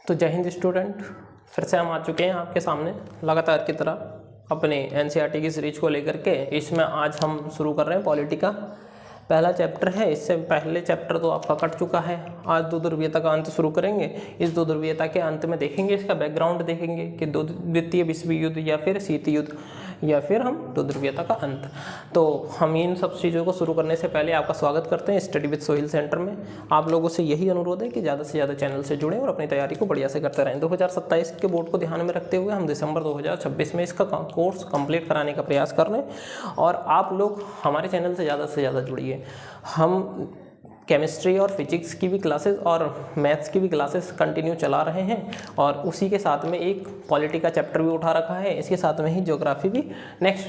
तो जय हिंद स्टूडेंट, फिर से हम आ चुके हैं आपके सामने लगातार की तरह अपने एनसीईआरटी की सीरीज को लेकर के। इसमें आज हम शुरू कर रहे हैं पॉलिटी का पहला चैप्टर है। इससे पहले चैप्टर तो आपका कट चुका है। आज दो ध्रुवीयता का अंत शुरू करेंगे। इस दो ध्रुवीयता के अंत में देखेंगे, इसका बैकग्राउंड देखेंगे कि द्वितीय विश्व युद्ध या फिर शीत युद्ध या फिर हम दो ध्रुवीयता का अंत। तो हम इन सब चीज़ों को शुरू करने से पहले आपका स्वागत करते हैं स्टडी विद सोहिल सेंटर में। आप लोगों से यही अनुरोध है कि ज़्यादा से ज़्यादा चैनल से जुड़ें और अपनी तैयारी को बढ़िया से करते रहें। 2027 के बोर्ड को ध्यान में रखते हुए हम दिसंबर 2026 में इसका कोर्स कंप्लीट कराने का प्रयास कर रहे हैं और आप लोग हमारे चैनल से ज़्यादा जुड़िए। हम केमिस्ट्री और फिजिक्स की भी क्लासेस और मैथ्स की भी क्लासेस कंटिन्यू चला रहे हैं और उसी के साथ में एक पॉलिटी का चैप्टर भी उठा रखा है। इसके साथ में ही ज्योग्राफी भी नेक्स्ट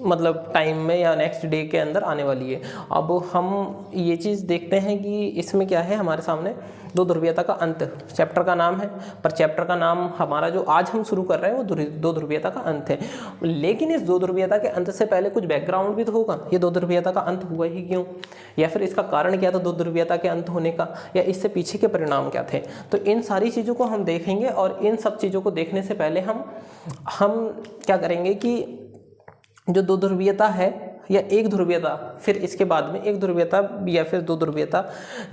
मतलब टाइम में या नेक्स्ट डे के अंदर आने वाली है। अब हम ये चीज़ देखते हैं कि इसमें क्या है। हमारे सामने दो ध्रुवीयता का अंत चैप्टर का नाम है, पर चैप्टर का नाम हमारा जो आज हम शुरू कर रहे हैं वो दो ध्रुवीयता का अंत है। लेकिन इस दो ध्रुवीयता के अंत से पहले कुछ बैकग्राउंड भी तो होगा। ये दो ध्रुवीयता का अंत हुआ ही क्यों, या फिर इसका कारण क्या था दो ध्रुवीयता के अंत होने का, या इससे पीछे के परिणाम क्या थे। तो इन सारी चीज़ों को हम देखेंगे और इन सब चीज़ों को देखने से पहले हम क्या करेंगे कि जो दो ध्रुवीयता है या एक ध्रुवीयता, फिर इसके बाद में एक ध्रुवीयता या फिर दो ध्रुवीयता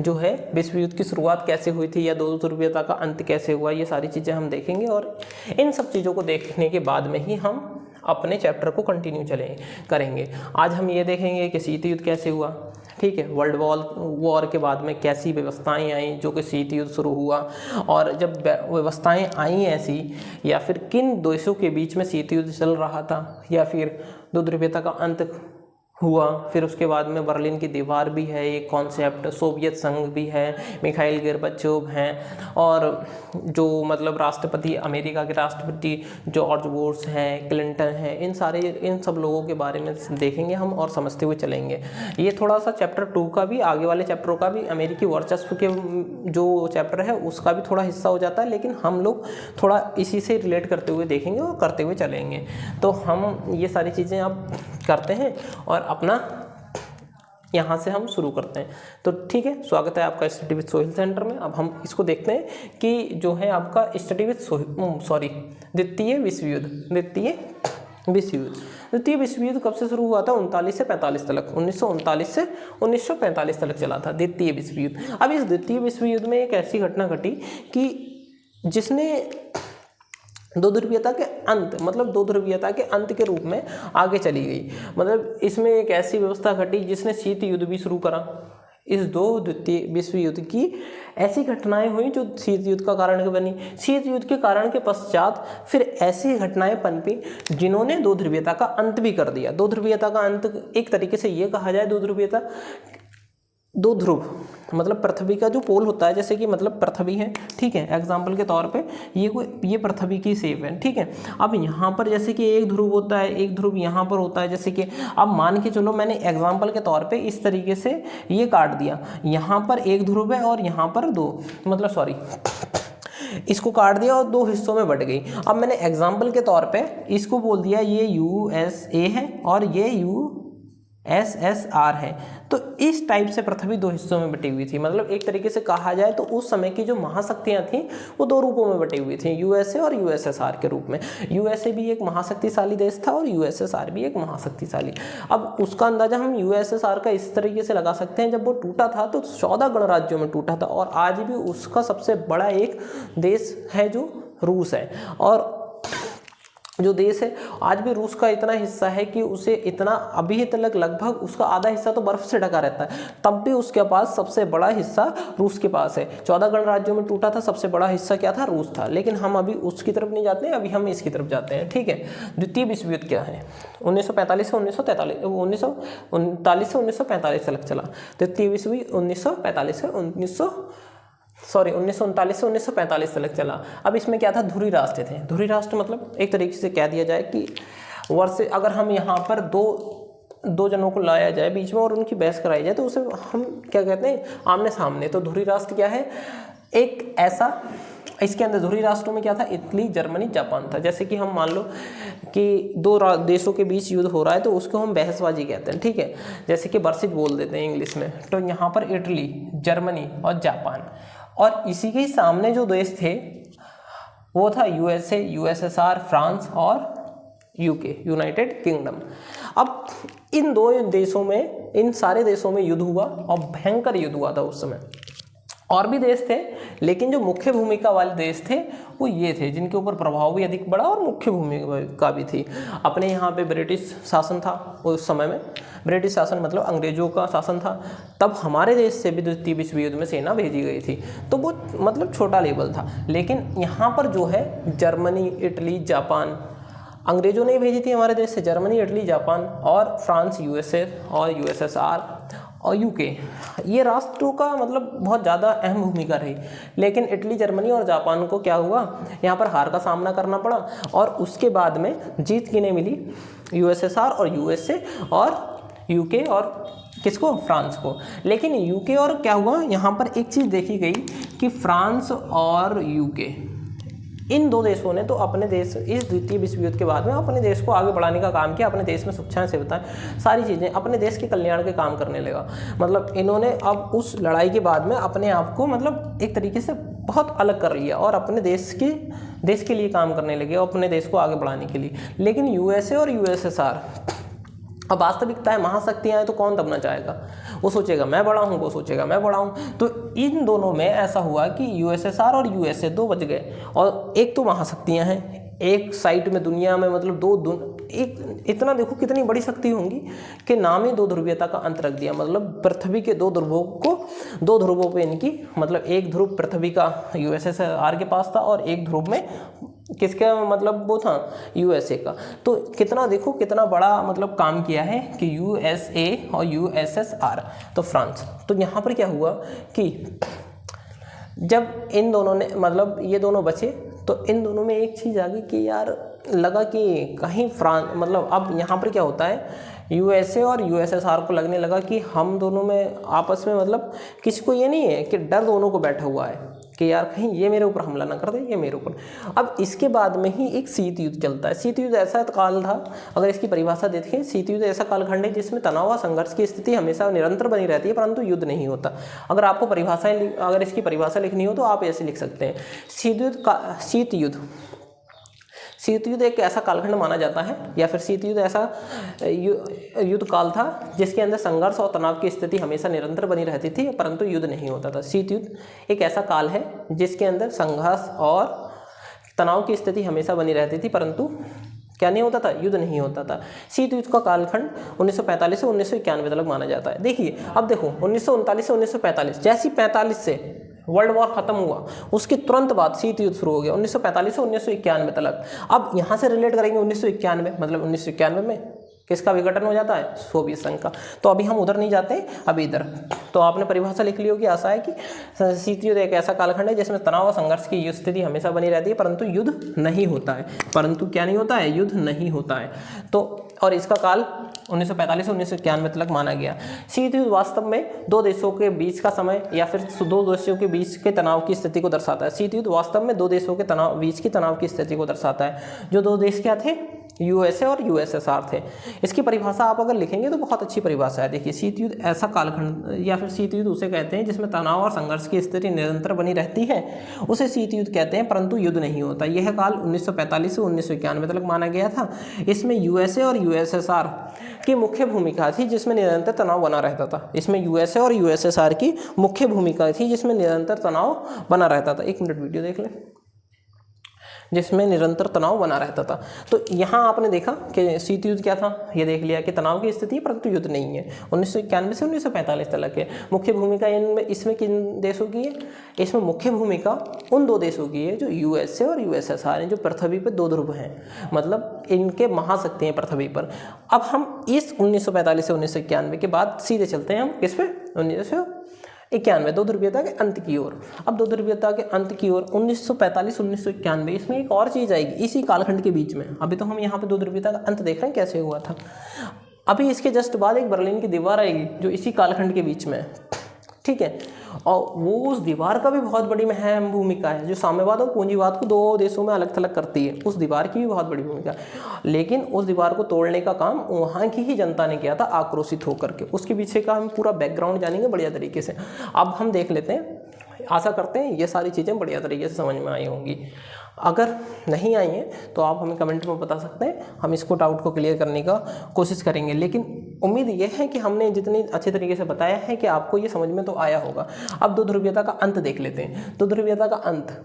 जो है विश्व युद्ध की शुरुआत कैसे हुई थी या दो ध्रुवीयता का अंत कैसे हुआ, ये सारी चीज़ें हम देखेंगे। और इन सब चीज़ों को देखने के बाद में ही हम अपने चैप्टर को कंटिन्यू करेंगे। आज हम ये देखेंगे कि शीत युद्ध कैसे हुआ, ठीक है, वर्ल्ड वॉर के बाद में कैसी व्यवस्थाएं आई जो कि शीत युद्ध शुरू हुआ, और जब व्यवस्थाएं आई ऐसी या फिर किन देशों के बीच में शीत युद्ध चल रहा था, या फिर दो ध्रुवीयता का अंत हुआ। फिर उसके बाद में बर्लिन की दीवार भी है एक कॉन्सेप्ट, सोवियत संघ भी है, मिखाइल गोर्बाचोव हैं, और जो मतलब राष्ट्रपति अमेरिका के राष्ट्रपति जॉर्ज बुश हैं, क्लिंटन हैं, इन सब लोगों के बारे में देखेंगे हम और समझते हुए चलेंगे। ये थोड़ा सा चैप्टर 2 का भी, आगे वाले चैप्टरों का भी, अमेरिकी वर्चस्व के जो चैप्टर है उसका भी थोड़ा हिस्सा हो जाता है, लेकिन हम लोग थोड़ा इसी से रिलेट करते हुए देखेंगे और करते हुए चलेंगे। तो हम ये सारी चीज़ें आप करते हैं और अपना यहाँ से हम शुरू करते हैं। तो ठीक है, स्वागत है आपका स्टडी विद सोहिल सेंटर में। अब हम इसको देखते हैं कि जो है आपका स्टडी विद द्वितीय विश्व युद्ध। द्वितीय विश्व युद्ध कब से शुरू हुआ था? 39 से 45 तक, 1939 से 1945 तक चला था द्वितीय विश्व युद्ध। अब इस द्वितीय विश्व युद्ध में एक ऐसी घटना घटी कि जिसने दो ध्रुवीयता के अंत, मतलब दो ध्रुवीयता के अंत के रूप में आगे चली गई। मतलब इसमें एक ऐसी व्यवस्था घटी जिसने शीत युद्ध भी शुरू करा। इस दो द्वितीय विश्व युद्ध की ऐसी घटनाएं हुई जो शीत युद्ध का कारण बनी। शीत युद्ध के कारण के पश्चात फिर ऐसी घटनाएं पनपी जिन्होंने दो ध्रुवीयता का अंत भी कर दिया। दो ध्रुवीयता का अंत एक तरीके से ये कहा जाए, दो ध्रुवीयता, दो ध्रुव मतलब पृथ्वी का जो पोल होता है, जैसे कि मतलब पृथ्वी है, ठीक है, एग्जाम्पल के तौर पे ये पृथ्वी की शेप है, ठीक है। अब यहाँ पर जैसे कि एक ध्रुव होता है, एक ध्रुव यहाँ पर होता है, जैसे कि अब मान के चलो मैंने एग्जाम्पल के तौर पे इस तरीके से ये काट दिया, यहाँ पर एक ध्रुव है और यहाँ पर इसको काट दिया और दो हिस्सों में बट गई। अब मैंने एग्जाम्पल के तौर पे इसको बोल दिया ये USA है और ये USSR है। तो इस टाइप से पृथ्वी दो हिस्सों में बटी हुई थी। मतलब एक तरीके से कहा जाए तो उस समय की जो महाशक्तियां थीं वो दो रूपों में बटी हुई थी, USA और USSR के रूप में। USA भी एक महाशक्तिशाली देश था और USSR भी एक महाशक्तिशाली। अब उसका अंदाजा हम USSR का इस तरीके से लगा सकते हैं, जब वो टूटा था तो 14 गणराज्यों में टूटा था और आज भी उसका सबसे बड़ा एक देश है जो रूस है। और जो देश है आज भी रूस का इतना हिस्सा है कि उसे इतना अभी तक लगभग उसका आधा हिस्सा तो बर्फ से ढका रहता है, तब भी उसके पास सबसे बड़ा हिस्सा रूस के पास है। 14 गणराज्यों में टूटा था, सबसे बड़ा हिस्सा क्या था? रूस था। लेकिन हम अभी उसकी तरफ नहीं जाते हैं, अभी हम इसकी तरफ जाते हैं, ठीक है। द्वितीय विश्व युद्ध क्या है? 1945 से 1945 तक चला। द्वितीय विश्व युद्ध 1939 से 1945 तक चला। अब इसमें क्या था? ध्रुवी राष्ट्र थे। ध्रुवी राष्ट्र मतलब एक तरीके से कह दिया जाए कि वर्ष, अगर हम यहाँ पर दो जनों को लाया जाए बीच में और उनकी बहस कराई जाए तो उसे हम क्या कहते हैं? आमने सामने। तो ध्रुवी राष्ट्र क्या है? एक ऐसा, इसके अंदर ध्रुवी राष्ट्रों में क्या था? इटली, जर्मनी, जापान था। जैसे कि हम मान लो कि दो देशों के बीच युद्ध हो रहा है तो उसको हम बहसबाजी कहते हैं, ठीक है, जैसे कि वर्षित बोल देते हैं इंग्लिश में। तो यहाँ पर इटली, जर्मनी और जापान और इसी के सामने जो देश थे वो था यूएसए, यूएसएसआर, फ्रांस और यूके, यूनाइटेड किंगडम। अब इन दो देशों में, इन सारे देशों में युद्ध हुआ और भयंकर युद्ध हुआ था उस समय। और भी देश थे, लेकिन जो मुख्य भूमिका वाले देश थे वो ये थे जिनके ऊपर प्रभाव भी अधिक पड़ा और मुख्य भूमिका भी थी। अपने यहाँ पे ब्रिटिश शासन था उस समय में, ब्रिटिश शासन मतलब अंग्रेजों का शासन था। तब हमारे देश से भी द्वितीय विश्व युद्ध में सेना भेजी गई थी, तो वो मतलब छोटा लेवल था। लेकिन यहाँ पर जो है जर्मनी, इटली, जापान, अंग्रेजों ने भेजी थी हमारे देश से, जर्मनी, इटली, जापान और फ्रांस, यूएसए और यूएसएसआर और यूके, ये राष्ट्रों का मतलब बहुत ज़्यादा अहम भूमिका रही। लेकिन इटली, जर्मनी और जापान को क्या हुआ, यहाँ पर हार का सामना करना पड़ा और उसके बाद में जीत किन्हें मिली, यूएसएसआर और यूएसए और यूके और किसको, फ्रांस को। लेकिन यूके और क्या हुआ, यहाँ पर एक चीज़ देखी गई कि फ्रांस और यूके, इन दो देशों ने तो अपने देश, इस द्वितीय विश्व युद्ध के बाद में अपने देश को आगे बढ़ाने का काम किया, अपने देश में शिक्षा से बताएं सारी चीज़ें, अपने देश के कल्याण के काम करने लगा। मतलब इन्होंने अब उस लड़ाई के बाद में अपने आप को मतलब एक तरीके से बहुत अलग कर लिया और अपने देश के लिए काम करने लगे और अपने देश को आगे बढ़ाने के लिए। लेकिन यूएसए और यूएसएसआर, अब वास्तविकता है महाशक्तियाँ हैं तो कौन दबना चाहेगा, वो सोचेगा मैं बड़ा हूँ, वो सोचेगा मैं बड़ा हूँ। तो इन दोनों में ऐसा हुआ कि यूएसएसआर और यूएसए दो बच गए। और एक तो महाशक्तियाँ हैं, एक साइड में दुनिया में मतलब एक इतना देखो कितनी बड़ी शक्ति होंगी कि नाम ही दो ध्रुवीयता का अंत रख दिया। मतलब पृथ्वी के दो ध्रुवों को, दो ध्रुवों पे इनकी मतलब एक ध्रुव पृथ्वी का यूएसएसआर के पास था और एक ध्रुव में किसका मतलब वो था, यूएसए का। तो कितना देखो कितना बड़ा मतलब काम किया है कि यूएसए और यूएसएसआर, तो फ्रांस। तो यहाँ पर क्या हुआ कि जब इन दोनों ने मतलब ये दोनों बचे तो इन दोनों में एक चीज़ आ गई कि यार लगा कि कहीं फ्रांस मतलब अब यहाँ पर क्या होता है, यूएसए और यूएसएसआर को लगने लगा कि हम दोनों में आपस में मतलब किसी को ये नहीं है कि डर दोनों को बैठा हुआ है कि यार कहीं ये मेरे ऊपर हमला ना कर दे, ये मेरे ऊपर। अब इसके बाद में ही एक शीत युद्ध चलता है। शीत युद्ध ऐसा काल था, अगर इसकी परिभाषा देखें, शीत युद्ध ऐसा कालखंड है जिसमें तनाव व संघर्ष की स्थिति हमेशा निरंतर बनी रहती है परंतु युद्ध नहीं होता। अगर आपको अगर इसकी परिभाषा लिखनी हो तो आप ऐसे लिख सकते हैं, शीत युद्ध एक ऐसा कालखंड माना जाता है या फिर शीत युद्ध ऐसा युद्ध काल था जिसके अंदर संघर्ष और तनाव की स्थिति हमेशा निरंतर बनी रहती थी परंतु युद्ध नहीं होता था। शीत युद्ध एक ऐसा काल है जिसके अंदर संघर्ष और तनाव की स्थिति हमेशा बनी रहती थी परंतु क्या नहीं होता था, युद्ध नहीं होता था। शीत युद्ध का कालखंड 1945 से 1991 तक माना जाता है। देखिए अब देखो 1939 से 1945, जैसी 45 से वर्ल्ड वॉर खत्म हुआ उसके तुरंत बाद शीत युद्ध शुरू हो गया 1945 से 1991 तक। अब यहाँ से रिलेट करेंगे 1991, मतलब 1991 में किसका विघटन हो जाता है, सोवियत संघ का। तो अभी हम उधर नहीं जाते, अभी इधर। तो आपने परिभाषा लिख ली होगी, आशा है कि शीत युद्ध एक ऐसा कालखंड है जिसमें तनाव और संघर्ष की स्थिति हमेशा बनी रहती है परंतु युद्ध नहीं होता है। परंतु क्या नहीं होता है, युद्ध नहीं होता है। तो और इसका काल 1945 से 1991 तक माना गया। शीत युद्ध वास्तव में दो देशों के बीच का समय या फिर दो देशों के बीच के तनाव की स्थिति को दर्शाता है। शीत युद्ध वास्तव में दो देशों के बीच की तनाव की स्थिति को दर्शाता है। जो दो देश क्या थे, यूएसए और यूएसएसआर थे। इसकी परिभाषा आप अगर लिखेंगे तो बहुत अच्छी परिभाषा है। देखिए शीत युद्ध ऐसा कालखंड या फिर शीत युद्ध उसे कहते हैं जिसमें तनाव और संघर्ष की स्थिति निरंतर बनी रहती है, उसे शीत युद्ध कहते हैं परंतु युद्ध नहीं होता। यह काल 1945 से 1991 तक माना गया था। इसमें यूएसए और यूएसएसआर की मुख्य भूमिका थी जिसमें निरंतर तनाव बना रहता था। इसमें यूएसए और यूएसएसआर की मुख्य भूमिका थी जिसमें निरंतर तनाव बना रहता था। 1 मिनट वीडियो देख लें, जिसमें निरंतर तनाव बना रहता था। तो यहाँ आपने देखा कि शीत युद्ध क्या था, ये देख लिया कि तनाव की स्थिति है परंतु युद्ध नहीं है। 1991 से 1945 तक है। मुख्य भूमिका इसमें किन देशों की है, इसमें मुख्य भूमिका उन दो देशों की है जो यूएसए और यूएसएसआर हैं, जो पृथ्वी पर दो ध्रुव हैं, मतलब इनके महाशक्ति हैं पृथ्वी पर। अब हम इस 1945 से 1991 के बाद सीधे चलते हैं हम किस पे, 1991 दो ध्रुवीयता के अंत की ओर। अब दो ध्रुवीयता के अंत की ओर 1945-1991, इसमें एक और चीज़ आएगी इसी कालखंड के बीच में। अभी तो हम यहाँ पे दो ध्रुवीयता का अंत देख रहे हैं कैसे हुआ था। अभी इसके जस्ट बाद एक बर्लिन की दीवार आएगी जो इसी कालखंड के बीच में है, ठीक है। और वो उस दीवार का भी बहुत बड़ी अहम भूमिका है, जो साम्यवाद और पूंजीवाद को दो देशों में अलग थलग करती है। उस दीवार की भी बहुत बड़ी भूमिका है, लेकिन उस दीवार को तोड़ने का काम वहाँ की ही जनता ने किया था आक्रोशित होकर के। उसके पीछे का हम पूरा बैकग्राउंड जानेंगे बढ़िया तरीके से। अब हम देख लेते हैं आशा करते हैं ये सारी चीज़ें बढ़िया तरीके से समझ में आई होंगी। अगर नहीं आई हैं तो आप हमें कमेंट में बता सकते हैं, हम इसको डाउट को क्लियर करने का कोशिश करेंगे। लेकिन उम्मीद ये है कि हमने जितनी अच्छे तरीके से बताया है कि आपको ये समझ में तो आया होगा। अब दो ध्रुवीयता का अंत देख लेते हैं। दो ध्रुवीयता का अंत,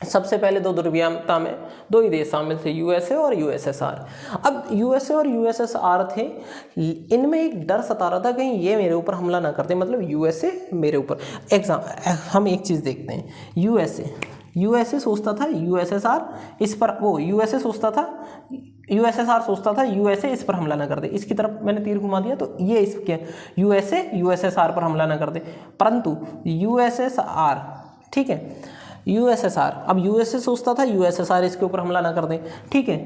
सबसे पहले दो ध्रुवीयता में दो ही देश शामिल थे, यूएसए और यूएसएसआर। अब यूएसए और यूएसएसआर थे, इनमें एक डर सता रहा था कहीं ये मेरे ऊपर हमला ना करते, मतलब यूएसए मेरे ऊपर। हम एक चीज़ देखते हैं, यूएसए सोचता था यूएसएसआर इस पर, वो यूएसए सोचता था, यूएसएसआर सोचता था यूएसए इस पर हमला ना कर दे। इसकी तरफ मैंने तीर घुमा दिया तो ये इसके यूएसए यूएसएसआर पर हमला ना कर दे, परंतु यूएसएसआर, ठीक है, यूएसएसआर, अब यूएसए सोचता था यूएसएसआर इसके ऊपर हमला ना कर दे, ठीक है।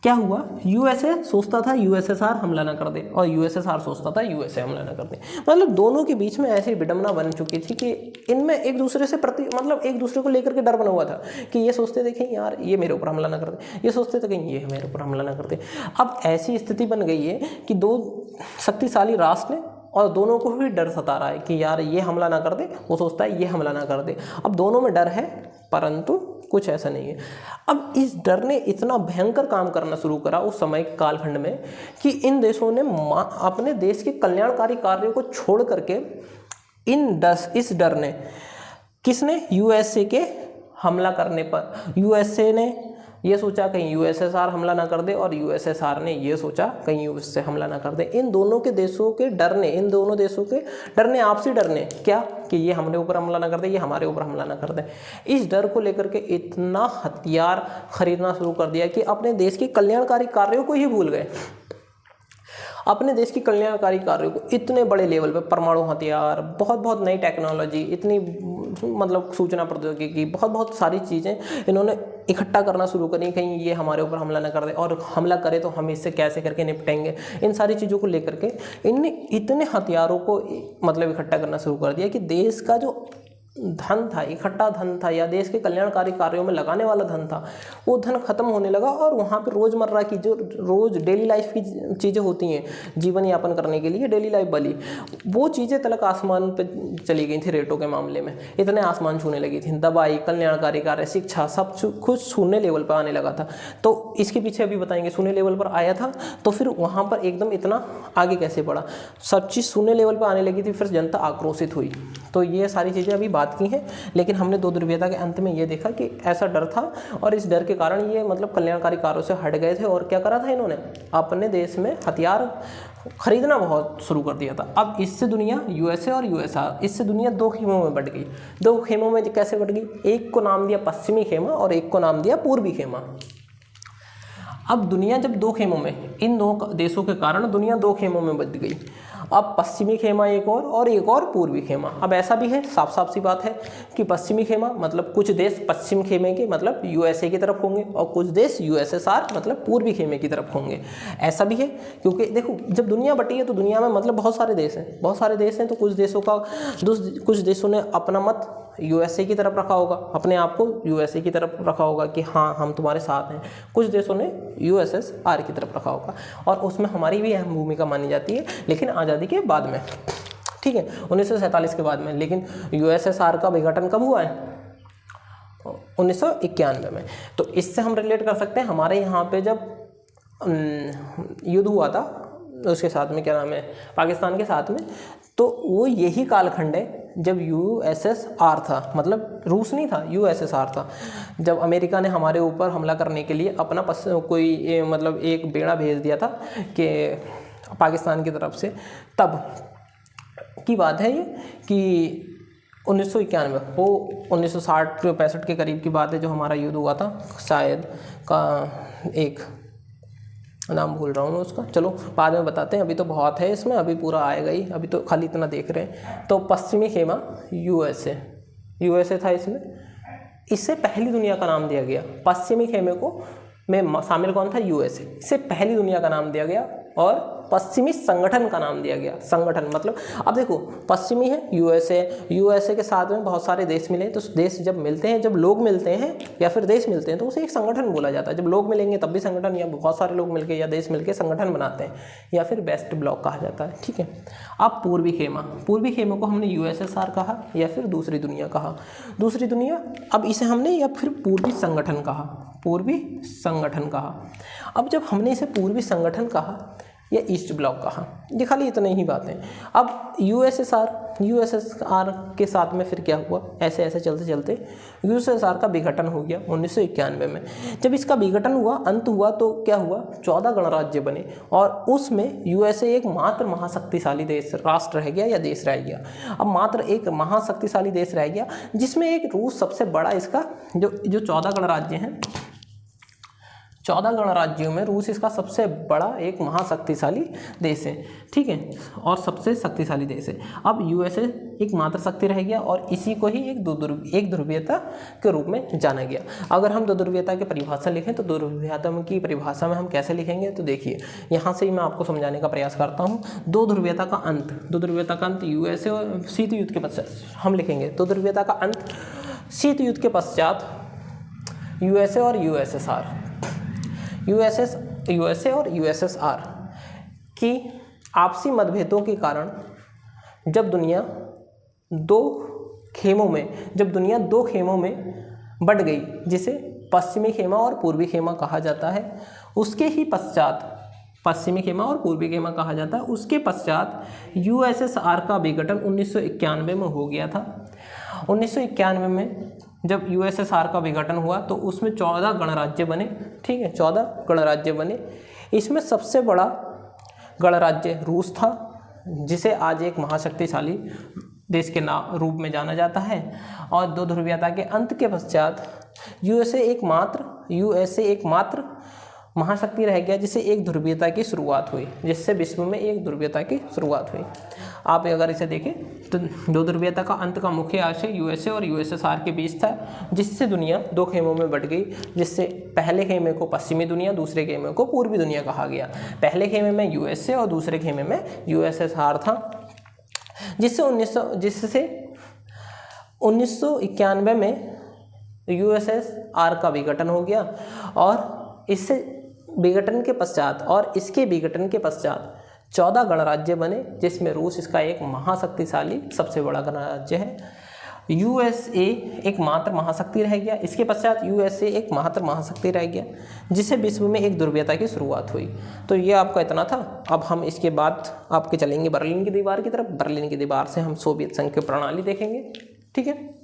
क्या हुआ, यूएसए सोचता था यूएसएसआर हमला ना कर दे और यूएसएसआर सोचता था यूएसए हमला ना कर दे। मतलब दोनों के बीच में ऐसी विडंबना बन चुकी थी कि इनमें एक दूसरे से मतलब एक दूसरे को लेकर के डर बना हुआ था कि ये सोचते थे कि यार ये मेरे ऊपर हमला ना कर दे, ये सोचते थे कि ये मेरे ऊपर हमला ना कर दे। अब ऐसी स्थिति बन गई है कि दो शक्तिशाली राष्ट्र ने, और दोनों को भी डर सता रहा है कि यार ये हमला ना कर दे, वो सोचता है ये हमला ना कर दे। अब दोनों में डर है, परंतु कुछ ऐसा नहीं है। अब इस डर ने इतना भयंकर काम करना शुरू करा उस समय के कालखंड में कि इन देशों ने अपने देश के कल्याणकारी कार्यों को छोड़ करके इस डर ने, किसने, यूएसए के हमला करने पर, यूएसए ने ये सोचा कहीं यूएसएसआर हमला ना कर दे और यूएसएसआर ने ये सोचा कहीं यूएसए हमला ना कर दे। इन दोनों के देशों के डर ने, इन दोनों देशों के डर ने, आपसी डर ने क्या कि ये हमारे ऊपर हमला ना कर दे, ये हमारे ऊपर हमला ना कर दे, इस डर को लेकर के इतना हथियार खरीदना शुरू कर दिया कि अपने देश के कल्याणकारी कार्यों को ही भूल गए। अपने देश की कल्याणकारी कार्यों को इतने बड़े लेवल पे, परमाणु हथियार, बहुत नई टेक्नोलॉजी, इतनी मतलब सूचना प्रौद्योगिकी, बहुत सारी चीज़ें इन्होंने इकट्ठा करना शुरू करी, कहीं ये हमारे ऊपर हमला ना कर दे, और हमला करे तो हम इससे कैसे करके निपटेंगे। इन सारी चीज़ों को लेकर के इनने इतने हथियारों को मतलब इकट्ठा करना शुरू कर दिया कि देश का जो धन था, इकट्ठा धन था, या देश के कल्याणकारी कार्यों में लगाने वाला धन था, वो धन खत्म होने लगा। और वहाँ पे रोज़मर्रा की जो रोज़ डेली लाइफ की चीज़ें होती हैं जीवन यापन करने के लिए, डेली लाइफ वाली, वो चीज़ें तलक आसमान पे चली गई थी। रेटों के मामले में इतने आसमान छूने लगी थी, दवाई, कल्याणकारी कार्य, शिक्षा, सब कुछ शून्य लेवल पर आने लगा था। तो इसके पीछे अभी बताएंगे, शून्य लेवल पर आया था तो फिर वहाँ पर एकदम इतना आगे कैसे बढ़ा, सब चीज़ शून्य लेवल पर आने लगी थी, फिर जनता आक्रोशित हुई। तो ये सारी चीज़ें अभी बात की हैं, लेकिन हमने दो ध्रुवीयता के अंत में ये देखा कि ऐसा डर था और इस डर के कारण ये मतलब कल्याणकारी कार्यों से हट गए थे। और क्या करा था इन्होंने, अपने देश में हथियार खरीदना बहुत शुरू कर दिया था। अब इससे दुनिया, यूएसए और यूएसआर, इससे दुनिया दो खेमों में बंट गई। दो खेमों में कैसे बंट गई, एक को नाम दिया पश्चिमी खेमा और एक को नाम दिया पूर्वी खेमा। अब दुनिया जब दो खेमों में, इन दो देशों के कारण दुनिया दो खेमों में बंट गई। अब पश्चिमी खेमा एक और एक और पूर्वी खेमा। अब ऐसा भी है, साफ साफ सी बात है कि पश्चिमी खेमा मतलब कुछ देश पश्चिम खेमे के मतलब यूएसए की तरफ होंगे और कुछ देश यूएसएसआर मतलब पूर्वी खेमे की तरफ होंगे। ऐसा भी है क्योंकि देखो जब दुनिया बटी है तो दुनिया में मतलब बहुत सारे देश हैं, तो कुछ देशों ने अपना मत यूएसए की तरफ रखा होगा, अपने आप को यूएसए की तरफ रखा होगा कि हाँ हम तुम्हारे साथ हैं। कुछ देशों ने यूएसएसआर की तरफ रखा होगा और उसमें हमारी भी अहम भूमिका मानी जाती है, लेकिन आज़ादी के बाद में, ठीक है, 1947 के बाद में। लेकिन यूएसएसआर का विघटन कब हुआ है, 1991 में। तो इससे हम रिलेट कर सकते हैं हमारे यहाँ पे जब युद्ध हुआ था उसके साथ में, क्या नाम है, पाकिस्तान के साथ में, तो वो यही कालखंड है जब यूएसएसआर था, मतलब रूस नहीं था, यूएसएसआर था। जब अमेरिका ने हमारे ऊपर हमला करने के लिए अपना कोई मतलब एक बेड़ा भेज दिया था कि पाकिस्तान की तरफ से, तब की बात है ये कि 1991, वो 1960-65 के करीब की बात है जो हमारा युद्ध हुआ था। शायद का एक नाम भूल रहा हूँ मैं उसका, चलो बाद में बताते हैं, अभी तो बहुत है इसमें, अभी पूरा आएगा ही, अभी तो खाली इतना देख रहे हैं। तो पश्चिमी खेमा यूएसए था इसमें, इससे पहली दुनिया का नाम दिया गया। पश्चिमी खेमे को में शामिल कौन था, यूएसए। इससे पहली दुनिया का नाम दिया गया और पश्चिमी संगठन का नाम दिया गया। संगठन मतलब अब देखो पश्चिमी है यूएसए के साथ में बहुत सारे देश मिले, तो देश जब मिलते हैं, जब लोग मिलते हैं या फिर देश मिलते हैं तो उसे एक संगठन बोला जाता है। जब लोग मिलेंगे तब भी संगठन, या बहुत सारे लोग मिलकर या देश मिलकर संगठन बनाते हैं, या फिर वेस्ट ब्लॉक कहा जाता है। ठीक है। अब पूर्वी खेमा को हमने यूएसएसआर कहा या फिर दूसरी दुनिया कहा। दूसरी दुनिया, अब इसे हमने या फिर पूर्वी संगठन कहा, पूर्वी संगठन कहा। अब जब हमने इसे पूर्वी संगठन कहा या ईस्ट ब्लॉक कहा, ये खाली इतने ही बातें। अब यूएसएसआर के साथ में फिर क्या हुआ, ऐसे ऐसे चलते चलते यूएसएसआर का विघटन हो गया 1991 में। जब इसका विघटन हुआ, अंत हुआ, तो क्या हुआ, 14 गणराज्य बने और उसमें यूएसए एक मात्र महाशक्तिशाली देश राष्ट्र रह गया या देश रह गया। अब मात्र एक महाशक्तिशाली देश रह गया जिसमें एक रूस सबसे बड़ा, इसका जो 14 गणराज्य हैं, 14 गणराज्यों में रूस इसका सबसे बड़ा एक महाशक्तिशाली देश है। ठीक है, और सबसे शक्तिशाली देश है। अब यूएसए एक मात्र शक्ति रह गया और इसी को ही एक ध्रुवीयता के रूप में जाना गया। अगर हम दो ध्रुवीयता की परिभाषा लिखें तो दो ध्रुवीयता की परिभाषा में हम कैसे लिखेंगे, तो देखिए यहाँ से ही मैं आपको समझाने का प्रयास करता हूँ। दो ध्रुवीयता का अंत यूएसए और शीत युद्ध के पश्चात हम लिखेंगे। दो ध्रुवीयता का अंत शीत युद्ध के पश्चात यूएसए और यूएसएसआर, यूएसए और यूएसएसआर की आपसी मतभेदों के कारण जब दुनिया दो खेमों में बंट गई, जिसे पश्चिमी खेमा और पूर्वी खेमा कहा जाता है, उसके ही पश्चात पश्चिमी खेमा और पूर्वी खेमा कहा जाता है, उसके पश्चात यूएसएसआर का विघटन 1991 में हो गया था। 1991 में जब यूएसएसआर का विघटन हुआ तो उसमें 14 गणराज्य बने। ठीक है, 14 गणराज्य बने। इसमें सबसे बड़ा गणराज्य रूस था, जिसे आज एक महाशक्तिशाली देश के रूप में जाना जाता है। और दो ध्रुवीयता के अंत के पश्चात यूएसए एकमात्र महाशक्ति रह गया, जिससे एक ध्रुवीयता की शुरुआत हुई, जिससे विश्व में एक ध्रुवीयता की शुरुआत हुई। आप अगर इसे देखें तो दो ध्रुवीयता का अंत का मुख्य आशय यूएसए और यूएसएसआर के बीच था, जिससे दुनिया दो खेमों में बंट गई, जिससे पहले खेमे को पश्चिमी दुनिया, दूसरे खेमे को पूर्वी दुनिया कहा गया। पहले खेमे में यूएसए और दूसरे खेमे में यूएसएसआर था, जिससे 1991 में यूएसएसआर का विघटन हो गया। और इसके विघटन के पश्चात 14 गणराज्य बने, जिसमें रूस इसका एक महाशक्तिशाली सबसे बड़ा गणराज्य है। यूएसए एक मात्र महाशक्ति रह गया। इसके पश्चात यूएसए एक मात्र महाशक्ति रह गया, जिससे विश्व में एक ध्रुवीयता की शुरुआत हुई। तो ये आपका इतना था। अब हम इसके बाद आपके चलेंगे बर्लिन की दीवार की तरफ। बर्लिन की दीवार से हम सोवियत संघ की प्रणाली देखेंगे। ठीक है।